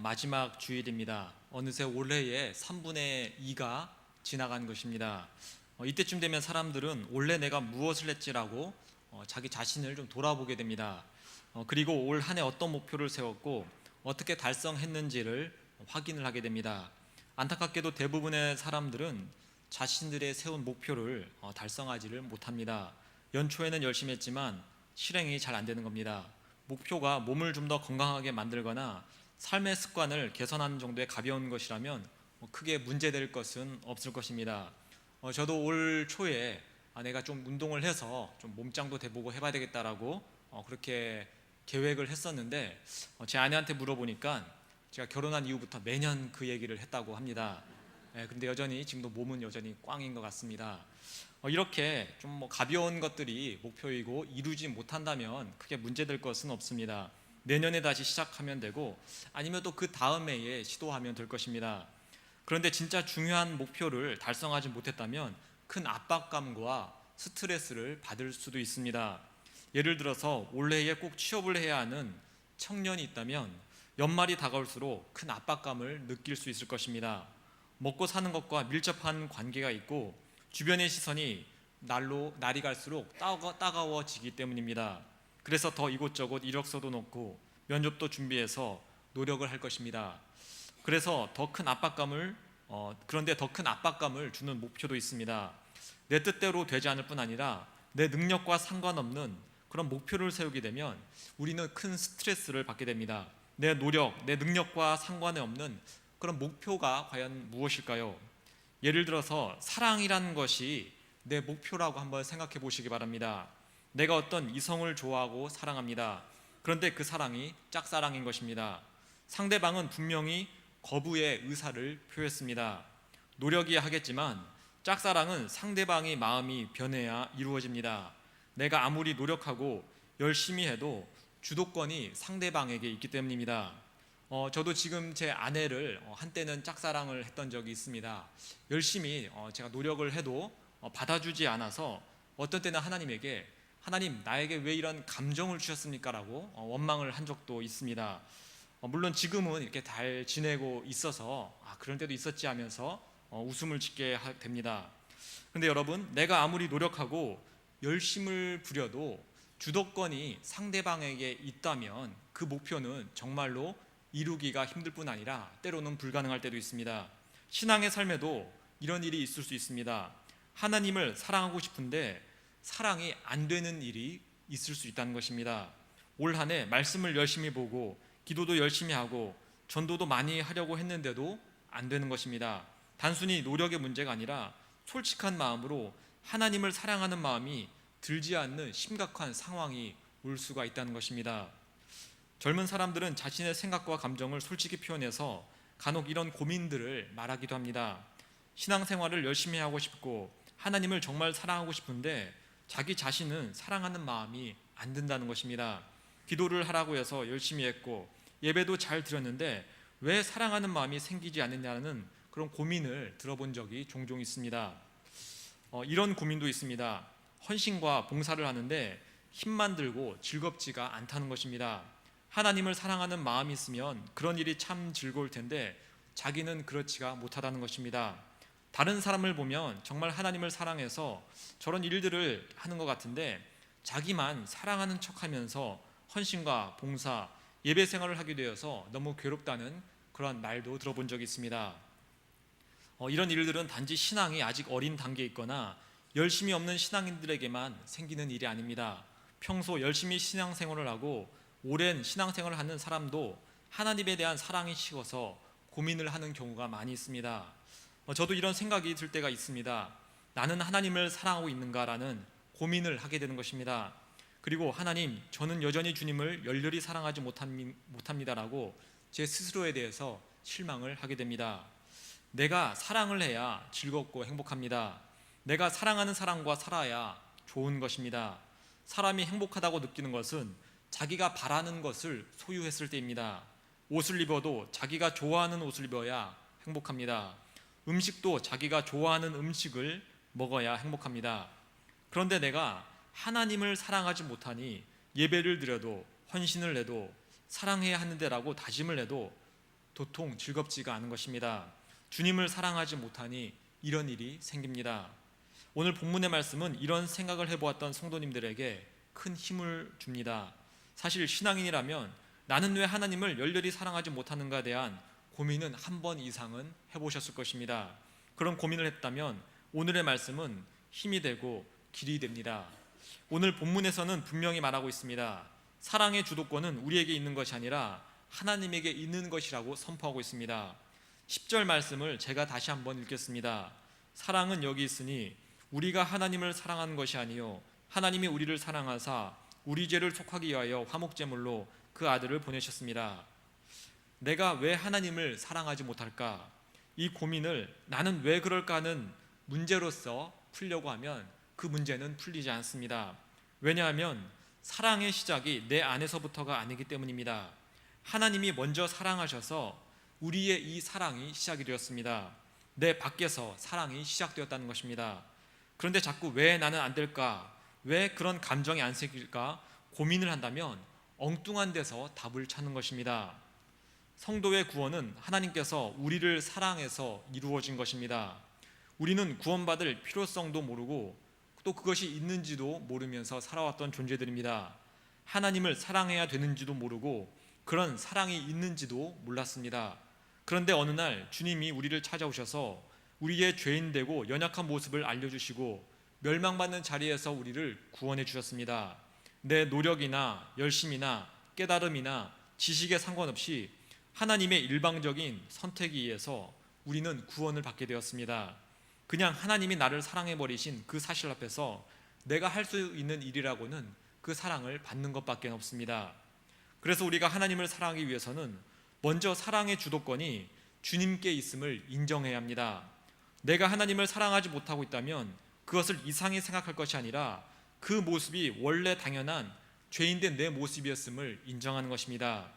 마지막 주일입니다. 어느새 올해의 3분의 2가 지나간 것입니다. 이때쯤 되면 사람들은 올해 내가 무엇을 했지라고 자기 자신을 좀 돌아보게 됩니다. 그리고 올 한 해 어떤 목표를 세웠고 어떻게 달성했는지를 확인을 하게 됩니다. 안타깝게도 대부분의 사람들은 자신들의 세운 목표를 달성하지를 못합니다. 연초에는 열심히 했지만 실행이 잘 안 되는 겁니다. 목표가 몸을 좀 더 건강하게 만들거나 삶의 습관을 개선하는 정도의 가벼운 것이라면 크게 문제될 것은 없을 것입니다. 저도 올 초에 내가 좀 운동을 해서 좀 몸짱도 돼보고 해봐야 되겠다라고 그렇게 계획을 했었는데 제 아내한테 물어보니까 제가 결혼한 이후부터 매년 그 얘기를 했다고 합니다. 근데 여전히 지금도 몸은 여전히 꽝인 것 같습니다. 이렇게 좀 가벼운 것들이 목표이고 이루지 못한다면 크게 문제될 것은 없습니다. 내년에 다시 시작하면 되고 아니면 또 그 다음 해에 시도하면 될 것입니다. 그런데 진짜 중요한 목표를 달성하지 못했다면 큰 압박감과 스트레스를 받을 수도 있습니다. 예를 들어서 올해에 꼭 취업을 해야 하는 청년이 있다면 연말이 다가올수록 큰 압박감을 느낄 수 있을 것입니다. 먹고 사는 것과 밀접한 관계가 있고 주변의 시선이 날이 갈수록 따가워지기 때문입니다. 그래서 더 이곳저곳 이력서도 넣고 면접도 준비해서 노력을 할 것입니다. 그래서 그런데 더 큰 압박감을 주는 목표도 있습니다. 내 뜻대로 되지 않을 뿐 아니라 내 능력과 상관없는 그런 목표를 세우게 되면 우리는 큰 스트레스를 받게 됩니다. 내 노력, 내 능력과 상관이 없는 그런 목표가 과연 무엇일까요? 예를 들어서 사랑이라는 것이 내 목표라고 한번 생각해 보시기 바랍니다. 내가 어떤 이성을 좋아하고 사랑합니다. 그런데 그 사랑이 짝사랑인 것입니다. 상대방은 분명히 거부의 의사를 표했습니다. 노력이야 하겠지만 짝사랑은 상대방의 마음이 변해야 이루어집니다. 내가 아무리 노력하고 열심히 해도 주도권이 상대방에게 있기 때문입니다. 저도 지금 제 아내를 한때는 짝사랑을 했던 적이 있습니다. 열심히 제가 노력을 해도 받아주지 않아서 어떤 때는 하나님 나에게 왜 이런 감정을 주셨습니까? 라고 원망을 한 적도 있습니다. 물론 지금은 이렇게 잘 지내고 있어서 그런 때도 있었지 하면서 웃음을 짓게 됩니다. 그런데 여러분, 내가 아무리 노력하고 열심을 부려도 주도권이 상대방에게 있다면 그 목표는 정말로 이루기가 힘들 뿐 아니라 때로는 불가능할 때도 있습니다. 신앙의 삶에도 이런 일이 있을 수 있습니다. 하나님을 사랑하고 싶은데 사랑이 안 되는 일이 있을 수 있다는 것입니다. 올 한 해 말씀을 열심히 보고 기도도 열심히 하고 전도도 많이 하려고 했는데도 안 되는 것입니다. 단순히 노력의 문제가 아니라 솔직한 마음으로 하나님을 사랑하는 마음이 들지 않는 심각한 상황이 올 수가 있다는 것입니다. 젊은 사람들은 자신의 생각과 감정을 솔직히 표현해서 간혹 이런 고민들을 말하기도 합니다. 신앙생활을 열심히 하고 싶고 하나님을 정말 사랑하고 싶은데 자기 자신은 사랑하는 마음이 안 든다는 것입니다. 기도를 하라고 해서 열심히 했고 예배도 잘 드렸는데 왜 사랑하는 마음이 생기지 않느냐는 그런 고민을 들어본 적이 종종 있습니다. 이런 고민도 있습니다. 헌신과 봉사를 하는데 힘만 들고 즐겁지가 않다는 것입니다. 하나님을 사랑하는 마음이 있으면 그런 일이 참 즐거울 텐데 자기는 그렇지가 못하다는 것입니다. 다른 사람을 보면 정말 하나님을 사랑해서 저런 일들을 하는 것 같은데 자기만 사랑하는 척하면서 헌신과 봉사, 예배 생활을 하게 되어서 너무 괴롭다는 그런 말도 들어본 적이 있습니다. 이런 일들은 단지 신앙이 아직 어린 단계에 있거나 열심이 없는 신앙인들에게만 생기는 일이 아닙니다. 평소 열심히 신앙생활을 하고 오랜 신앙생활을 하는 사람도 하나님에 대한 사랑이 식어서 고민을 하는 경우가 많이 있습니다. 저도 이런 생각이 들 때가 있습니다. 나는 하나님을 사랑하고 있는가라는 고민을 하게 되는 것입니다. 그리고 하나님, 저는 여전히 주님을 열렬히 사랑하지 못합니다라고 제 스스로에 대해서 실망을 하게 됩니다. 내가 사랑을 해야 즐겁고 행복합니다. 내가 사랑하는 사람과 살아야 좋은 것입니다. 사람이 행복하다고 느끼는 것은 자기가 바라는 것을 소유했을 때입니다. 옷을 입어도 자기가 좋아하는 옷을 입어야 행복합니다. 음식도 자기가 좋아하는 음식을 먹어야 행복합니다. 그런데 내가 하나님을 사랑하지 못하니 예배를 드려도 헌신을 해도 사랑해야 하는데라고 다짐을 해도 도통 즐겁지가 않은 것입니다. 주님을 사랑하지 못하니 이런 일이 생깁니다. 오늘 본문의 말씀은 이런 생각을 해보았던 성도님들에게 큰 힘을 줍니다. 사실 신앙인이라면 나는 왜 하나님을 열렬히 사랑하지 못하는가에 대한 고민은 한 번 이상은 해보셨을 것입니다. 그런 고민을 했다면 오늘의 말씀은 힘이 되고 길이 됩니다. 오늘 본문에서는 분명히 말하고 있습니다. 사랑의 주도권은 우리에게 있는 것이 아니라 하나님에게 있는 것이라고 선포하고 있습니다. 10절 말씀을 제가 다시 한번 읽겠습니다. 사랑은 여기 있으니 우리가 하나님을 사랑하는 것이 아니요 하나님이 우리를 사랑하사 우리 죄를 속하기 위하여 화목제물로 그 아들을 보내셨습니다. 내가 왜 하나님을 사랑하지 못할까? 이 고민을 나는 왜 그럴까 하는 문제로서 풀려고 하면 그 문제는 풀리지 않습니다. 왜냐하면 사랑의 시작이 내 안에서부터가 아니기 때문입니다. 하나님이 먼저 사랑하셔서 우리의 이 사랑이 시작이 되었습니다. 내 밖에서 사랑이 시작되었다는 것입니다. 그런데 자꾸 왜 나는 안 될까? 왜 그런 감정이 안 생길까? 고민을 한다면 엉뚱한 데서 답을 찾는 것입니다. 성도의 구원은 하나님께서 우리를 사랑해서 이루어진 것입니다. 우리는 구원받을 필요성도 모르고 또 그것이 있는지도 모르면서 살아왔던 존재들입니다. 하나님을 사랑해야 되는지도 모르고 그런 사랑이 있는지도 몰랐습니다. 그런데 어느 날 주님이 우리를 찾아오셔서 우리의 죄인되고 연약한 모습을 알려주시고 멸망받는 자리에서 우리를 구원해 주셨습니다. 내 노력이나 열심이나 깨달음이나 지식에 상관없이 하나님의 일방적인 선택에 의해서 우리는 구원을 받게 되었습니다. 그냥 하나님이 나를 사랑해버리신 그 사실 앞에서 내가 할 수 있는 일이라고는 그 사랑을 받는 것밖에 없습니다. 그래서 우리가 하나님을 사랑하기 위해서는 먼저 사랑의 주도권이 주님께 있음을 인정해야 합니다. 내가 하나님을 사랑하지 못하고 있다면 그것을 이상히 생각할 것이 아니라 그 모습이 원래 당연한 죄인된 내 모습이었음을 인정하는 것입니다.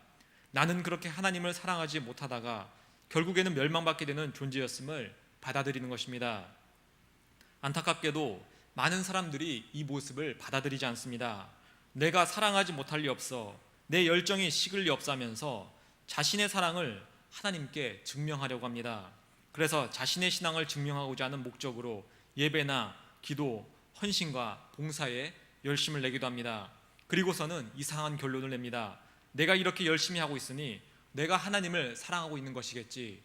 나는 그렇게 하나님을 사랑하지 못하다가 결국에는 멸망받게 되는 존재였음을 받아들이는 것입니다. 안타깝게도 많은 사람들이 이 모습을 받아들이지 않습니다. 내가 사랑하지 못할 리 없어, 내 열정이 식을 리 없어 하면서 자신의 사랑을 하나님께 증명하려고 합니다. 그래서 자신의 신앙을 증명하고자 하는 목적으로 예배나 기도, 헌신과 봉사에 열심을 내기도 합니다. 그리고서는 이상한 결론을 냅니다. 내가 이렇게 열심히 하고 있으니 내가 하나님을 사랑하고 있는 것이겠지.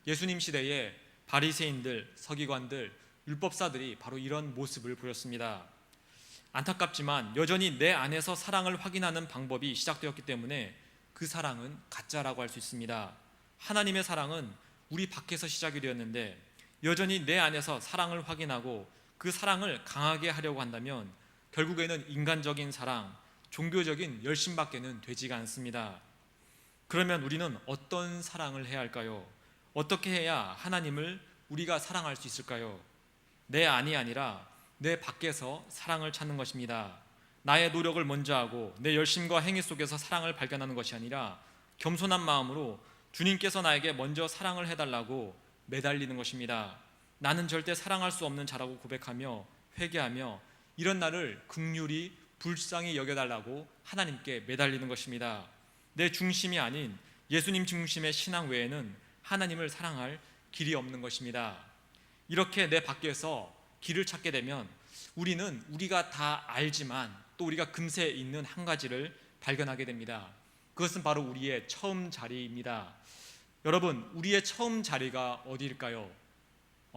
예수님 시대에 바리새인들, 서기관들, 율법사들이 바로 이런 모습을 보였습니다. 안타깝지만 여전히 내 안에서 사랑을 확인하는 방법이 시작되었기 때문에 그 사랑은 가짜라고 할 수 있습니다. 하나님의 사랑은 우리 밖에서 시작이 되었는데 여전히 내 안에서 사랑을 확인하고 그 사랑을 강하게 하려고 한다면 결국에는 인간적인 사랑, 종교적인 열심밖에는 되지가 않습니다. 그러면 우리는 어떤 사랑을 해야 할까요? 어떻게 해야 하나님을 우리가 사랑할 수 있을까요? 내 안이 아니라 내 밖에서 사랑을 찾는 것입니다. 나의 노력을 먼저 하고 내 열심과 행위 속에서 사랑을 발견하는 것이 아니라 겸손한 마음으로 주님께서 나에게 먼저 사랑을 해달라고 매달리는 것입니다. 나는 절대 사랑할 수 없는 자라고 고백하며 회개하며 이런 나를 긍휼히 불쌍히 여겨달라고 하나님께 매달리는 것입니다. 내 중심이 아닌 예수님 중심의 신앙 외에는 하나님을 사랑할 길이 없는 것입니다. 이렇게 내 밖에서 길을 찾게 되면 우리는 우리가 다 알지만 또 우리가 금세 있는 한 가지를 발견하게 됩니다. 그것은 바로 우리의 처음 자리입니다. 여러분, 우리의 처음 자리가 어디일까요?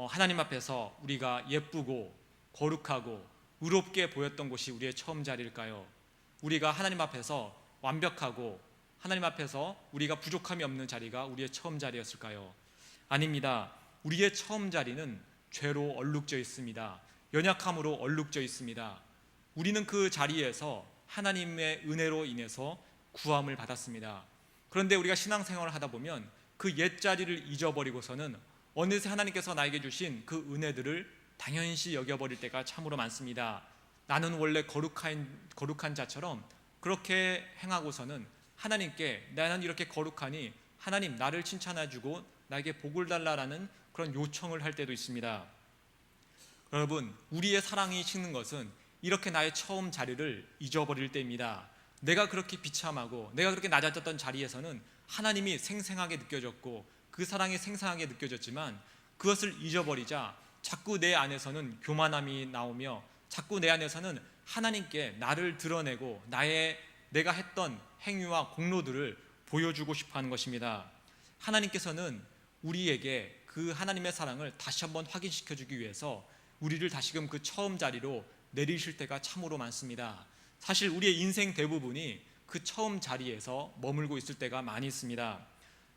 하나님 앞에서 우리가 예쁘고 거룩하고 의롭게 보였던 곳이 우리의 처음 자리일까요? 우리가 하나님 앞에서 완벽하고 하나님 앞에서 우리가 부족함이 없는 자리가 우리의 처음 자리였을까요? 아닙니다. 우리의 처음 자리는 죄로 얼룩져 있습니다. 연약함으로 얼룩져 있습니다. 우리는 그 자리에서 하나님의 은혜로 인해서 구함을 받았습니다. 그런데 우리가 신앙생활을 하다 보면 그 옛 자리를 잊어버리고서는 어느새 하나님께서 나에게 주신 그 은혜들을 당연시 여겨버릴 때가 참으로 많습니다. 나는 원래 거룩한 자처럼 그렇게 행하고서는 하나님께 나는 이렇게 거룩하니 하나님 나를 칭찬해주고 나에게 복을 달라라는 그런 요청을 할 때도 있습니다. 여러분, 우리의 사랑이 식는 것은 이렇게 나의 처음 자리를 잊어버릴 때입니다. 내가 그렇게 비참하고 내가 그렇게 낮아졌던 자리에서는 하나님이 생생하게 느껴졌고 그 사랑이 생생하게 느껴졌지만 그것을 잊어버리자 자꾸 내 안에서는 교만함이 나오며 자꾸 내 안에서는 하나님께 나를 드러내고 내가 했던 행위와 공로들을 보여주고 싶어 하는 것입니다. 하나님께서는 우리에게 그 하나님의 사랑을 다시 한번 확인시켜주기 위해서 우리를 다시금 그 처음 자리로 내리실 때가 참으로 많습니다. 사실 우리의 인생 대부분이 그 처음 자리에서 머물고 있을 때가 많이 있습니다.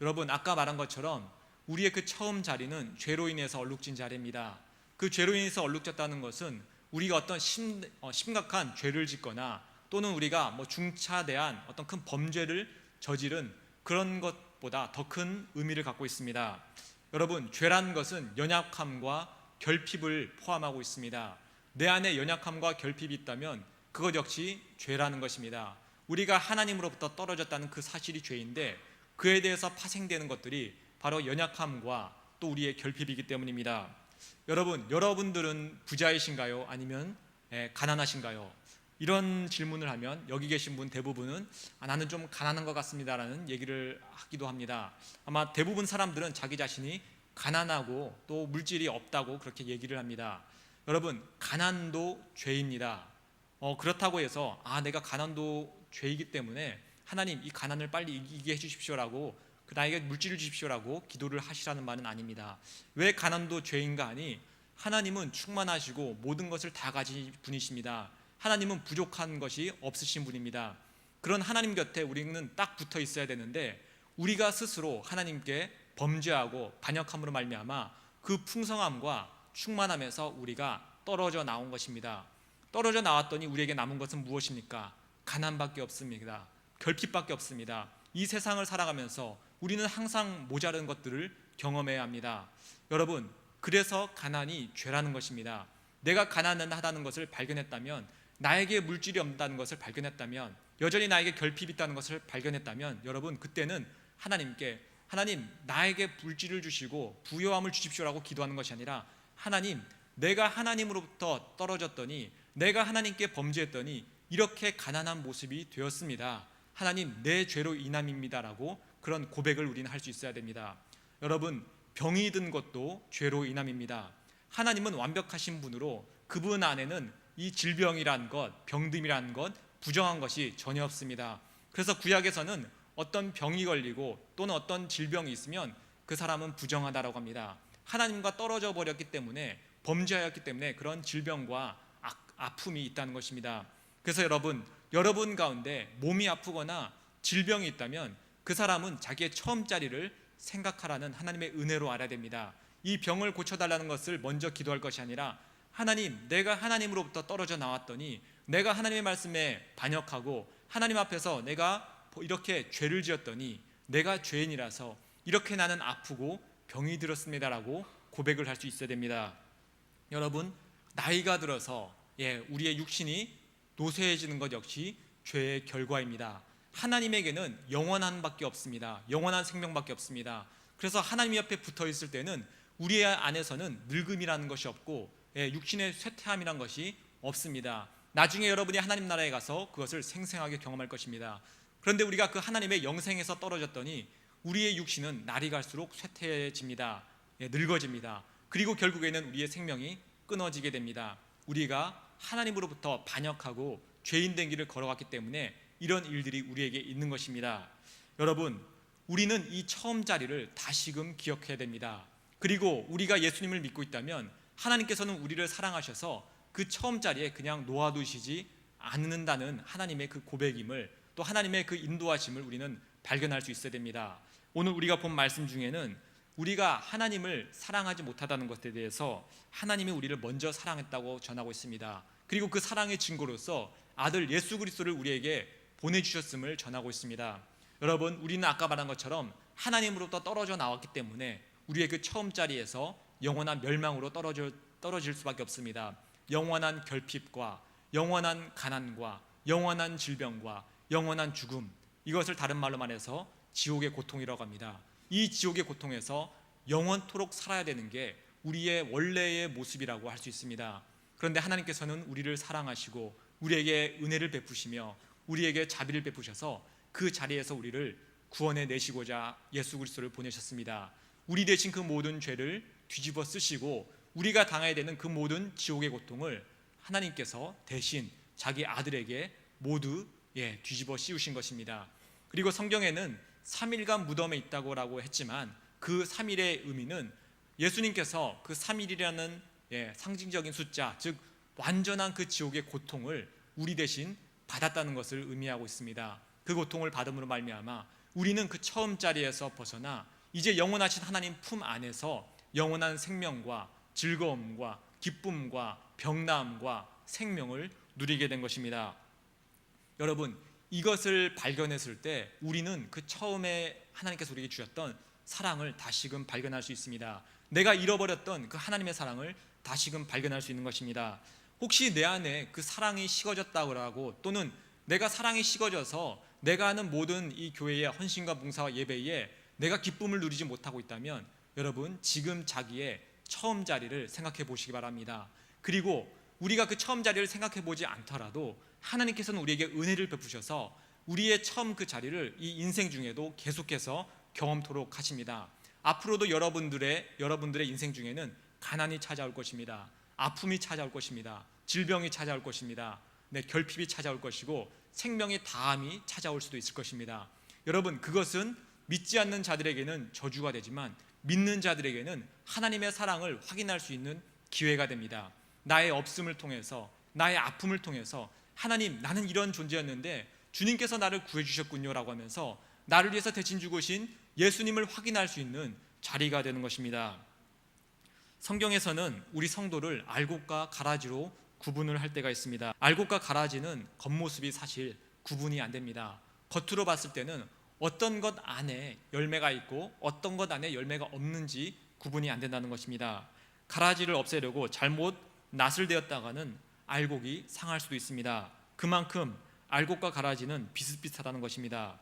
여러분, 아까 말한 것처럼 우리의 그 처음 자리는 죄로 인해서 얼룩진 자리입니다. 그 죄로 인해서 얼룩졌다는 것은 우리가 어떤 심각한 죄를 짓거나 또는 우리가 중차대한 어떤 큰 범죄를 저지른 그런 것보다 더 큰 의미를 갖고 있습니다. 여러분, 죄라는 것은 연약함과 결핍을 포함하고 있습니다. 내 안에 연약함과 결핍이 있다면 그것 역시 죄라는 것입니다. 우리가 하나님으로부터 떨어졌다는 그 사실이 죄인데 그에 대해서 파생되는 것들이 바로 연약함과 또 우리의 결핍이기 때문입니다. 여러분들은 부자이신가요? 아니면 가난하신가요? 이런 질문을 하면 여기 계신 분 대부분은 나는 좀 가난한 것 같습니다라는 얘기를 하기도 합니다. 아마 대부분 사람들은 자기 자신이 가난하고 또 물질이 없다고 그렇게 얘기를 합니다. 여러분, 가난도 죄입니다. 그렇다고 해서 내가 가난도 죄이기 때문에 하나님 이 가난을 빨리 이기게 해주십시오라고 나에게 물질을 주십시오라고 기도를 하시라는 말은 아닙니다. 왜 가난도 죄인가 하니 하나님은 충만하시고 모든 것을 다 가진 분이십니다. 하나님은 부족한 것이 없으신 분입니다. 그런 하나님 곁에 우리는 딱 붙어 있어야 되는데 우리가 스스로 하나님께 범죄하고 반역함으로 말미암아 그 풍성함과 충만함에서 우리가 떨어져 나온 것입니다. 떨어져 나왔더니 우리에게 남은 것은 무엇입니까? 가난밖에 없습니다. 결핍밖에 없습니다. 이 세상을 살아가면서 우리는 항상 모자른 것들을 경험해야 합니다. 여러분, 그래서 가난이 죄라는 것입니다. 내가 가난하다는 것을 발견했다면, 나에게 물질이 없다는 것을 발견했다면, 여전히 나에게 결핍이 있다는 것을 발견했다면 여러분, 그때는 하나님께 하나님 나에게 물질을 주시고 부요함을 주십시오라고 기도하는 것이 아니라 하나님, 내가 하나님으로부터 떨어졌더니, 내가 하나님께 범죄했더니 이렇게 가난한 모습이 되었습니다. 하나님, 내 죄로 인함입니다라고 그런 고백을 우리는 할 수 있어야 됩니다. 여러분, 병이 든 것도 죄로 인함입니다. 하나님은 완벽하신 분으로 그분 안에는 이 질병이란 것, 병듦이란 것, 부정한 것이 전혀 없습니다. 그래서 구약에서는 어떤 병이 걸리고 또는 어떤 질병이 있으면 그 사람은 부정하다라고 합니다. 하나님과 떨어져 버렸기 때문에, 범죄하였기 때문에 그런 질병과 아픔이 있다는 것입니다. 그래서 여러분 가운데 몸이 아프거나 질병이 있다면 그 사람은 자기의 처음 자리를 생각하라는 하나님의 은혜로 알아야 됩니다. 이 병을 고쳐달라는 것을 먼저 기도할 것이 아니라 하나님, 내가 하나님으로부터 떨어져 나왔더니 내가 하나님의 말씀에 반역하고 하나님 앞에서 내가 이렇게 죄를 지었더니 내가 죄인이라서 이렇게 나는 아프고 병이 들었습니다라고 고백을 할 수 있어야 됩니다. 여러분, 나이가 들어서 우리의 육신이 노쇠해지는 것 역시 죄의 결과입니다. 하나님에게는 영원한 밖에 없습니다. 영원한 생명밖에 없습니다. 그래서 하나님 옆에 붙어 있을 때는 우리 안에서는 늙음이라는 것이 없고 육신의 쇠퇴함이라는 것이 없습니다. 나중에 여러분이 하나님 나라에 가서 그것을 생생하게 경험할 것입니다. 그런데 우리가 그 하나님의 영생에서 떨어졌더니 우리의 육신은 날이 갈수록 쇠퇴해집니다. 늙어집니다. 그리고 결국에는 우리의 생명이 끊어지게 됩니다. 우리가 하나님으로부터 반역하고 죄인 된 길을 걸어갔기 때문에 이런 일들이 우리에게 있는 것입니다. 여러분, 우리는 이 처음 자리를 다시금 기억해야 됩니다. 그리고 우리가 예수님을 믿고 있다면 하나님께서는 우리를 사랑하셔서 그 처음 자리에 그냥 놓아두시지 않는다는 하나님의 그 고백임을, 또 하나님의 그 인도하심을 우리는 발견할 수 있어야 됩니다. 오늘 우리가 본 말씀 중에는 우리가 하나님을 사랑하지 못하다는 것에 대해서 하나님이 우리를 먼저 사랑했다고 전하고 있습니다. 그리고 그 사랑의 증거로서 아들 예수 그리스도를 우리에게 보내주셨음을 전하고 있습니다. 여러분, 우리는 아까 말한 것처럼 하나님으로부터 떨어져 나왔기 때문에 우리의 그 처음 자리에서 영원한 멸망으로 떨어질 수밖에 없습니다. 영원한 결핍과 영원한 가난과 영원한 질병과 영원한 죽음, 이것을 다른 말로 말해서 지옥의 고통이라고 합니다. 이 지옥의 고통에서 영원토록 살아야 되는 게 우리의 원래의 모습이라고 할 수 있습니다. 그런데 하나님께서는 우리를 사랑하시고 우리에게 은혜를 베푸시며 우리에게 자비를 베푸셔서 그 자리에서 우리를 구원해 내시고자 예수 그리스도를 보내셨습니다. 우리 대신 그 모든 죄를 뒤집어 쓰시고 우리가 당해야 되는 그 모든 지옥의 고통을 하나님께서 대신 자기 아들에게 모두 뒤집어 씌우신 것입니다. 그리고 성경에는 3일간 무덤에 있다고 했지만 그 3일의 의미는 예수님께서 그 3일이라는 상징적인 숫자, 즉 완전한 그 지옥의 고통을 우리 대신 받았다는 것을 의미하고 있습니다. 그 고통을 받음으로 말미암아 우리는 그 처음 자리에서 벗어나 이제 영원하신 하나님 품 안에서 영원한 생명과 즐거움과 기쁨과 병나음과 생명을 누리게 된 것입니다. 여러분, 이것을 발견했을 때 우리는 그 처음에 하나님께서 우리에게 주셨던 사랑을 다시금 발견할 수 있습니다. 내가 잃어버렸던 그 하나님의 사랑을 다시금 발견할 수 있는 것입니다. 혹시 내 안에 그 사랑이 식어졌다고 하고 또는 내가 사랑이 식어져서 내가 하는 모든 이 교회의 헌신과 봉사와 예배에 내가 기쁨을 누리지 못하고 있다면 여러분, 지금 자기의 처음 자리를 생각해 보시기 바랍니다. 그리고 우리가 그 처음 자리를 생각해 보지 않더라도 하나님께서는 우리에게 은혜를 베푸셔서 우리의 처음 그 자리를 이 인생 중에도 계속해서 경험토록 하십니다. 앞으로도 여러분들의 인생 중에는 가난이 찾아올 것입니다. 아픔이 찾아올 것입니다. 질병이 찾아올 것입니다. 결핍이 찾아올 것이고 생명의 다함이 찾아올 수도 있을 것입니다. 여러분, 그것은 믿지 않는 자들에게는 저주가 되지만 믿는 자들에게는 하나님의 사랑을 확인할 수 있는 기회가 됩니다. 나의 없음을 통해서, 나의 아픔을 통해서 하나님, 나는 이런 존재였는데 주님께서 나를 구해주셨군요 라고 하면서 나를 위해서 대신 죽으신 예수님을 확인할 수 있는 자리가 되는 것입니다. 성경에서는 우리 성도를 알곡과 가라지로 구분을 할 때가 있습니다. 알곡과 가라지는 겉모습이 사실 구분이 안 됩니다. 겉으로 봤을 때는 어떤 것 안에 열매가 있고 어떤 것 안에 열매가 없는지 구분이 안 된다는 것입니다. 가라지를 없애려고 잘못 낫을 되었다가는 알곡이 상할 수도 있습니다. 그만큼 알곡과 가라지는 비슷비슷하다는 것입니다.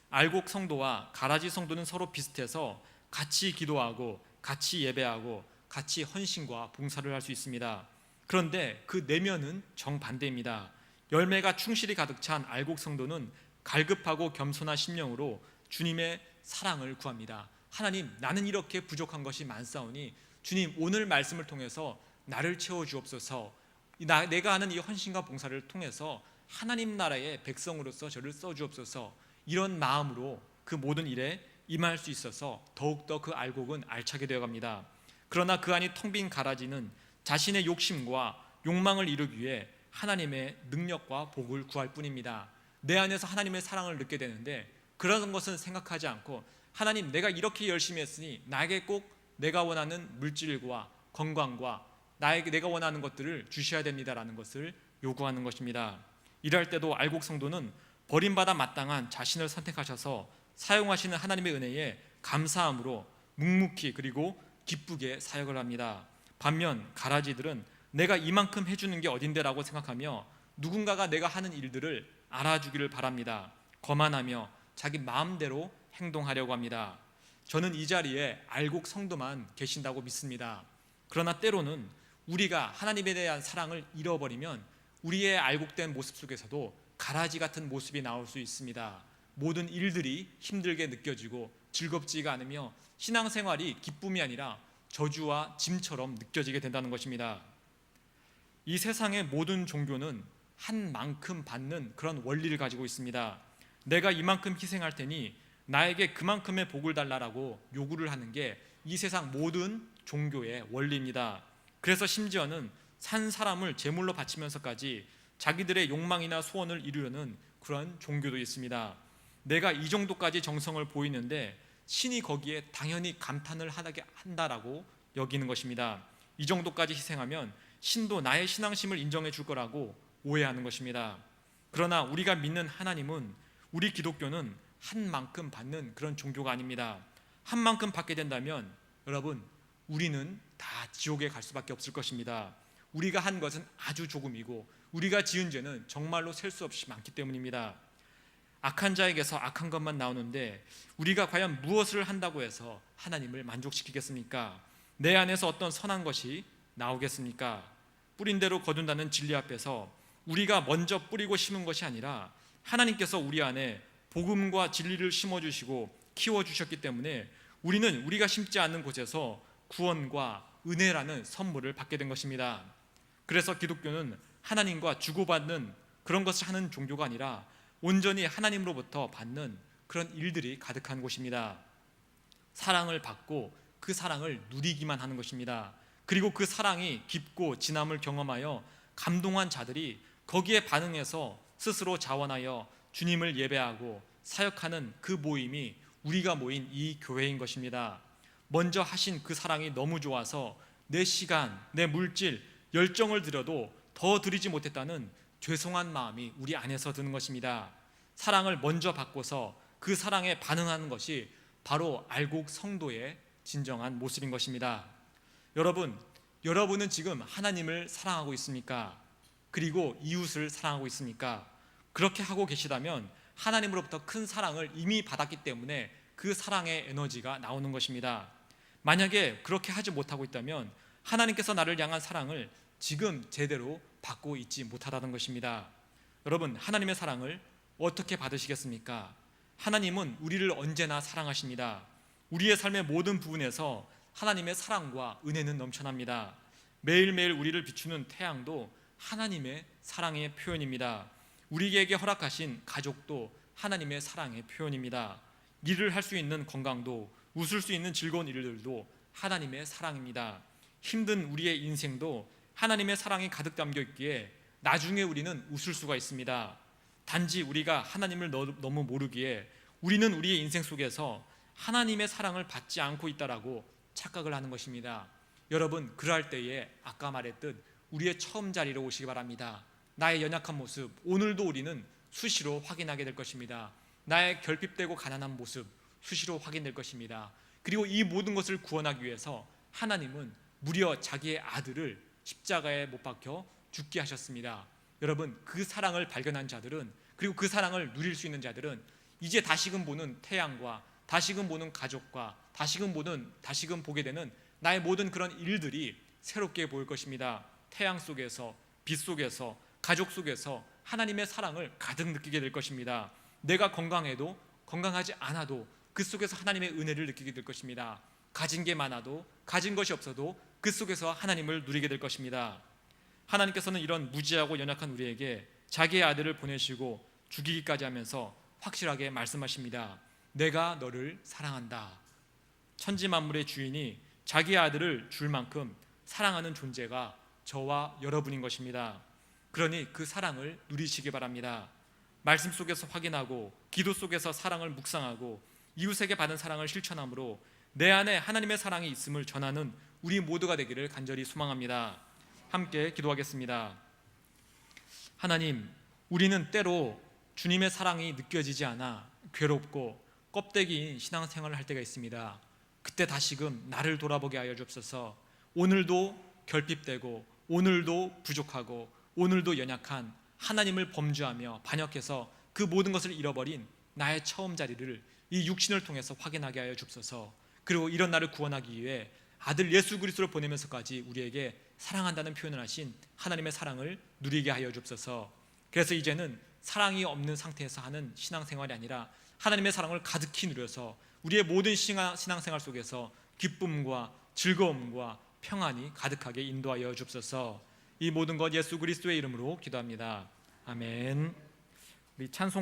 알곡 성도와 가라지 성도는 서로 비슷해서 같이 기도하고 같이 예배하고 같이 헌신과 봉사를 할 수 있습니다. 그런데 그 내면은 정반대입니다. 열매가 충실히 가득 찬 알곡 성도는 갈급하고 겸손한 심령으로 주님의 사랑을 구합니다. 하나님, 나는 이렇게 부족한 것이 많사오니 주님, 오늘 말씀을 통해서 나를 채워주옵소서. 내가 하는 이 헌신과 봉사를 통해서 하나님 나라의 백성으로서 저를 써주옵소서. 이런 마음으로 그 모든 일에 임할 수 있어서 더욱더 그 알곡은 알차게 되어갑니다. 그러나 그 안이 텅 빈 가라지는 자신의 욕심과 욕망을 이루기 위해 하나님의 능력과 복을 구할 뿐입니다. 내 안에서 하나님의 사랑을 느끼게 되는데 그런 것은 생각하지 않고 하나님, 내가 이렇게 열심히 했으니 나에게 꼭 내가 원하는 물질과 건강과 내가 원하는 것들을 주셔야 됩니다라는 것을 요구하는 것입니다. 이럴 때도 알곡 성도는 버림받아 마땅한 자신을 선택하셔서 사용하시는 하나님의 은혜에 감사함으로 묵묵히 그리고 기쁘게 사역을 합니다. 반면 가라지들은 내가 이만큼 해주는 게 어딘데라고 생각하며 누군가가 내가 하는 일들을 알아주기를 바랍니다. 거만하며 자기 마음대로 행동하려고 합니다. 저는 이 자리에 알곡 성도만 계신다고 믿습니다. 그러나 때로는 우리가 하나님에 대한 사랑을 잃어버리면 우리의 알곡된 모습 속에서도 가라지 같은 모습이 나올 수 있습니다. 모든 일들이 힘들게 느껴지고 즐겁지가 않으며 신앙생활이 기쁨이 아니라 저주와 짐처럼 느껴지게 된다는 것입니다. 이 세상의 모든 종교는 한 만큼 받는 그런 원리를 가지고 있습니다. 내가 이만큼 희생할 테니 나에게 그만큼의 복을 달라라고 요구를 하는 게 이 세상 모든 종교의 원리입니다. 그래서 심지어는 산 사람을 제물로 바치면서까지 자기들의 욕망이나 소원을 이루려는 그런 종교도 있습니다. 내가 이 정도까지 정성을 보이는데 신이 거기에 당연히 감탄을 하게 한다라고 여기는 것입니다. 이 정도까지 희생하면 신도 나의 신앙심을 인정해 줄 거라고 오해하는 것입니다. 그러나 우리가 믿는 하나님은, 우리 기독교는 한 만큼 받는 그런 종교가 아닙니다. 한 만큼 받게 된다면 여러분, 우리는 다 지옥에 갈 수밖에 없을 것입니다. 우리가 한 것은 아주 조금이고 우리가 지은 죄는 정말로 셀 수 없이 많기 때문입니다. 악한 자에게서 악한 것만 나오는데 우리가 과연 무엇을 한다고 해서 하나님을 만족시키겠습니까? 내 안에서 어떤 선한 것이 나오겠습니까? 뿌린 대로 거둔다는 진리 앞에서 우리가 먼저 뿌리고 심은 것이 아니라 하나님께서 우리 안에 복음과 진리를 심어주시고 키워주셨기 때문에 우리는 우리가 심지 않는 곳에서 구원과 은혜라는 선물을 받게 된 것입니다. 그래서 기독교는 하나님과 주고받는 그런 것을 하는 종교가 아니라 온전히 하나님으로부터 받는 그런 일들이 가득한 곳입니다. 사랑을 받고 그 사랑을 누리기만 하는 것입니다. 그리고 그 사랑이 깊고 진함을 경험하여 감동한 자들이 거기에 반응해서 스스로 자원하여 주님을 예배하고 사역하는 그 모임이 우리가 모인 이 교회인 것입니다. 먼저 하신 그 사랑이 너무 좋아서 내 시간, 내 물질, 열정을 들여도 더 드리지 못했다는 죄송한 마음이 우리 안에서 드는 것입니다. 사랑을 먼저 받고서 그 사랑에 반응하는 것이 바로 알곡 성도의 진정한 모습인 것입니다. 여러분은 지금 하나님을 사랑하고 있습니까? 그리고 이웃을 사랑하고 있습니까? 그렇게 하고 계시다면 하나님으로부터 큰 사랑을 이미 받았기 때문에 그 사랑의 에너지가 나오는 것입니다. 만약에 그렇게 하지 못하고 있다면 하나님께서 나를 향한 사랑을 지금 제대로 받고 있지 못하다는 것입니다. 여러분, 하나님의 사랑을 어떻게 받으시겠습니까? 하나님은 우리를 언제나 사랑하십니다. 우리의 삶의 모든 부분에서 하나님의 사랑과 은혜는 넘쳐납니다. 매일매일 우리를 비추는 태양도 하나님의 사랑의 표현입니다. 우리에게 허락하신 가족도 하나님의 사랑의 표현입니다. 일을 할 수 있는 건강도, 웃을 수 있는 즐거운 일들도 하나님의 사랑입니다. 힘든 우리의 인생도 하나님의 사랑이 가득 담겨 있기에 나중에 우리는 웃을 수가 있습니다. 단지 우리가 하나님을 너무 모르기에 우리는 우리의 인생 속에서 하나님의 사랑을 받지 않고 있다라고 착각을 하는 것입니다. 여러분, 그럴 때에 아까 말했듯 우리의 처음 자리로 오시기 바랍니다. 나의 연약한 모습, 오늘도 우리는 수시로 확인하게 될 것입니다. 나의 결핍되고 가난한 모습, 수시로 확인될 것입니다. 그리고 이 모든 것을 구원하기 위해서 하나님은 무려 자기의 아들을 십자가에 못 박혀 죽게 하셨습니다. 여러분, 그 사랑을 발견한 자들은, 그리고 그 사랑을 누릴 수 있는 자들은 이제 다시금 보는 태양과 다시금 보는 가족과 다시금 보게 되는 나의 모든 그런 일들이 새롭게 보일 것입니다. 태양 속에서, 빛 속에서, 가족 속에서 하나님의 사랑을 가득 느끼게 될 것입니다. 내가 건강해도 건강하지 않아도 그 속에서 하나님의 은혜를 느끼게 될 것입니다. 가진 게 많아도 가진 것이 없어도 그 속에서 하나님을 누리게 될 것입니다. 하나님께서는 이런 무지하고 연약한 우리에게 자기의 아들을 보내시고 죽이기까지 하면서 확실하게 말씀하십니다. 내가 너를 사랑한다. 천지 만물의 주인이 자기의 아들을 줄 만큼 사랑하는 존재가 저와 여러분인 것입니다. 그러니 그 사랑을 누리시기 바랍니다. 말씀 속에서 확인하고 기도 속에서 사랑을 묵상하고 이웃에게 받은 사랑을 실천함으로 내 안에 하나님의 사랑이 있음을 전하는 우리 모두가 되기를 간절히 소망합니다. 함께 기도하겠습니다. 하나님, 우리는 때로 주님의 사랑이 느껴지지 않아 괴롭고 껍데기인 신앙생활을 할 때가 있습니다. 그때 다시금 나를 돌아보게 하여 주옵소서. 오늘도 결핍되고 오늘도 부족하고 오늘도 연약한 하나님을 범죄하며 반역해서 그 모든 것을 잃어버린 나의 처음 자리를 이 육신을 통해서 확인하게 하여 주옵소서. 그리고 이런 나를 구원하기 위해 아들 예수 그리스도를 보내면서까지 우리에게 사랑한다는 표현을 하신 하나님의 사랑을 누리게 하여 주옵소서. 그래서 이제는 사랑이 없는 상태에서 하는 신앙생활이 아니라 하나님의 사랑을 가득히 누려서 우리의 모든 신앙생활 속에서 기쁨과 즐거움과 평안이 가득하게 인도하여 주옵소서. 이 모든 것 예수 그리스도의 이름으로 기도합니다. 아멘. 우리 찬송